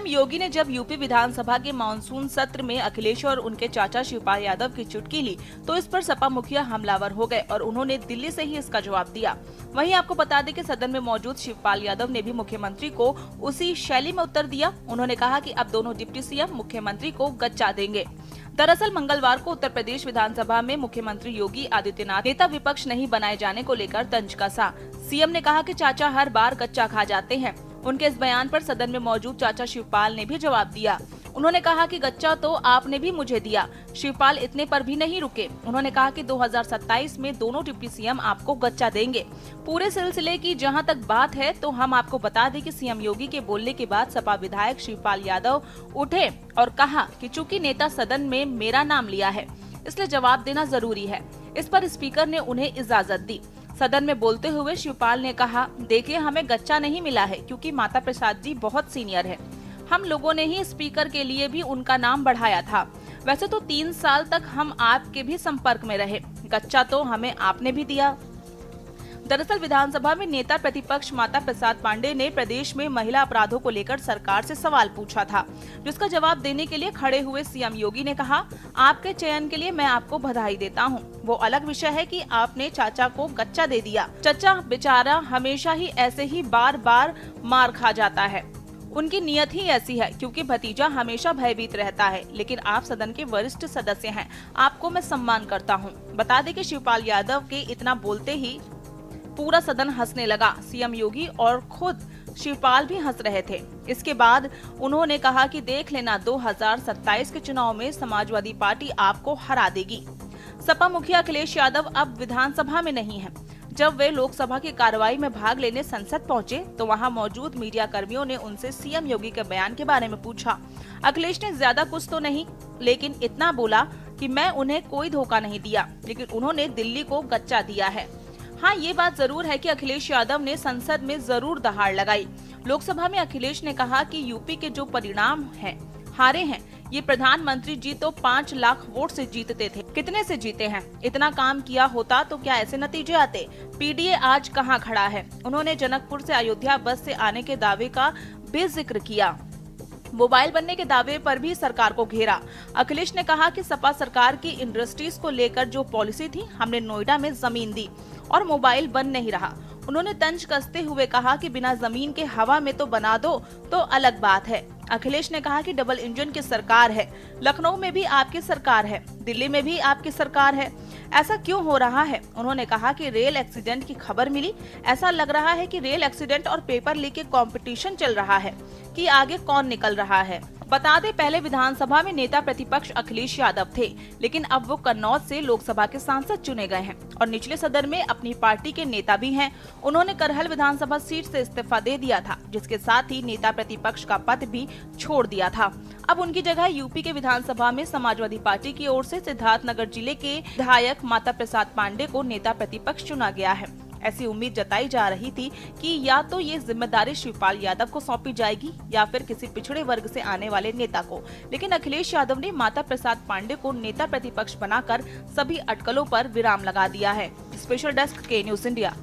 CM योगी ने जब UP विधानसभा के मानसून सत्र में अखिलेश और उनके चाचा शिवपाल यादव की चुटकी ली तो इस पर सपा मुखिया हमलावर हो गए और उन्होंने दिल्ली से ही इसका जवाब दिया। वहीं आपको बता दें कि सदन में मौजूद शिवपाल यादव ने भी मुख्यमंत्री को उसी शैली में उत्तर दिया। उन्होंने कहा कि अब दोनों डिप्टी सीएम मुख्यमंत्री को गच्चा देंगे। दरअसल मंगलवार को उत्तर प्रदेश विधानसभा में मुख्यमंत्री योगी आदित्यनाथ नेता विपक्ष नहीं बनाए जाने को लेकर तंज कसा। सीएम ने कहा कि चाचा हर बार कच्चा खा जाते हैं। उनके इस बयान पर सदन में मौजूद चाचा शिवपाल ने भी जवाब दिया। उन्होंने कहा कि गच्चा तो आपने भी मुझे दिया। शिवपाल इतने पर भी नहीं रुके। उन्होंने कहा कि 2027 में दोनों डिप्टी सीएम आपको गच्चा देंगे। पूरे सिलसिले की जहां तक बात है तो हम आपको बता दें कि सीएम योगी के बोलने के बाद सपा विधायक शिवपाल यादव उठे और कहा कि चूंकि नेता सदन में मेरा नाम लिया है इसलिए जवाब देना जरूरी है। इस पर स्पीकर ने उन्हें इजाजत दी। सदन में बोलते हुए शिवपाल ने कहा, देखिए हमें गच्चा नहीं मिला है क्योंकि माता प्रसाद जी बहुत सीनियर है। हम लोगों ने ही स्पीकर के लिए भी उनका नाम बढ़ाया था। वैसे तो 3 साल तक हम आपके भी संपर्क में रहे। गच्चा तो हमें आपने भी दिया। दरअसल विधानसभा में नेता प्रतिपक्ष माता प्रसाद पांडे ने प्रदेश में महिला अपराधों को लेकर सरकार से सवाल पूछा था, जिसका जवाब देने के लिए खड़े हुए सीएम योगी ने कहा, आपके चयन के लिए मैं आपको बधाई देता हूं। वो अलग विषय है कि आपने चाचा को गच्चा दे दिया। चाचा बेचारा हमेशा ही ऐसे ही बार बार मार खा जाता है। उनकी नियत ही ऐसी है क्योंकि भतीजा हमेशा भयभीत रहता है। लेकिन आप सदन के वरिष्ठ सदस्य हैं, आपको मैं सम्मान करता हूँ। बता दें कि शिवपाल यादव के इतना बोलते ही पूरा सदन हंसने लगा। सीएम योगी और खुद शिवपाल भी हंस रहे थे। इसके बाद उन्होंने कहा कि देख लेना 2027 के चुनाव में समाजवादी पार्टी आपको हरा देगी। सपा मुखिया अखिलेश यादव अब विधानसभा में नहीं है। जब वे लोकसभा की कार्रवाई में भाग लेने संसद पहुंचे तो वहां मौजूद मीडिया कर्मियों ने उनसे सीएम योगी के बयान के बारे में पूछा। अखिलेश ने ज्यादा कुछ तो नहीं, लेकिन इतना बोला कि मैं उन्हें कोई धोखा नहीं दिया, लेकिन उन्होंने दिल्ली को गच्चा दिया है। हाँ, ये बात जरूर है कि अखिलेश यादव ने संसद में जरूर दहाड़ लगाई। लोकसभा में अखिलेश ने कहा कि यूपी के जो परिणाम हैं, हारे हैं, ये प्रधानमंत्री जी तो 5 लाख वोट से जीतते थे। कितने से जीते हैं? इतना काम किया होता तो क्या ऐसे नतीजे आते? पीडीए आज कहाँ खड़ा है? उन्होंने जनकपुर से अयोध्या बस से आने के दावे का भी जिक्र किया। मोबाइल बनने के दावे पर भी सरकार को घेरा। अखिलेश ने कहा कि सपा सरकार की इंडस्ट्रीज को लेकर जो पॉलिसी थी, हमने नोएडा में जमीन दी और मोबाइल बन नहीं रहा। उन्होंने तंज कसते हुए कहा कि बिना जमीन के हवा में तो बना दो तो अलग बात है। अखिलेश ने कहा कि डबल इंजन की सरकार है, लखनऊ में भी आपकी सरकार है, दिल्ली में भी आपकी सरकार है, ऐसा क्यों हो रहा है? उन्होंने कहा कि रेल एक्सीडेंट की खबर मिली, ऐसा लग रहा है कि रेल एक्सीडेंट और पेपर लीक के कंपटीशन चल रहा है कि आगे कौन निकल रहा है। बता दें, पहले विधानसभा में नेता प्रतिपक्ष अखिलेश यादव थे, लेकिन अब वो कन्नौज से लोकसभा के सांसद चुने गए हैं और निचले सदन में अपनी पार्टी के नेता भी हैं। उन्होंने करहल विधानसभा सीट से इस्तीफा दे दिया था, जिसके साथ ही नेता प्रतिपक्ष का पद भी छोड़ दिया था। अब उनकी जगह यूपी के विधानसभा में समाजवादी पार्टी की ओर से सिद्धार्थनगर जिले के विधायक माता प्रसाद पांडे को नेता प्रतिपक्ष चुना गया है। ऐसी उम्मीद जताई जा रही थी कि या तो ये जिम्मेदारी शिवपाल यादव को सौंपी जाएगी या फिर किसी पिछड़े वर्ग से आने वाले नेता को, लेकिन अखिलेश यादव ने माता प्रसाद पांडे को नेता प्रतिपक्ष बनाकर सभी अटकलों पर विराम लगा दिया है। स्पेशल डेस्क के न्यूज़ इंडिया।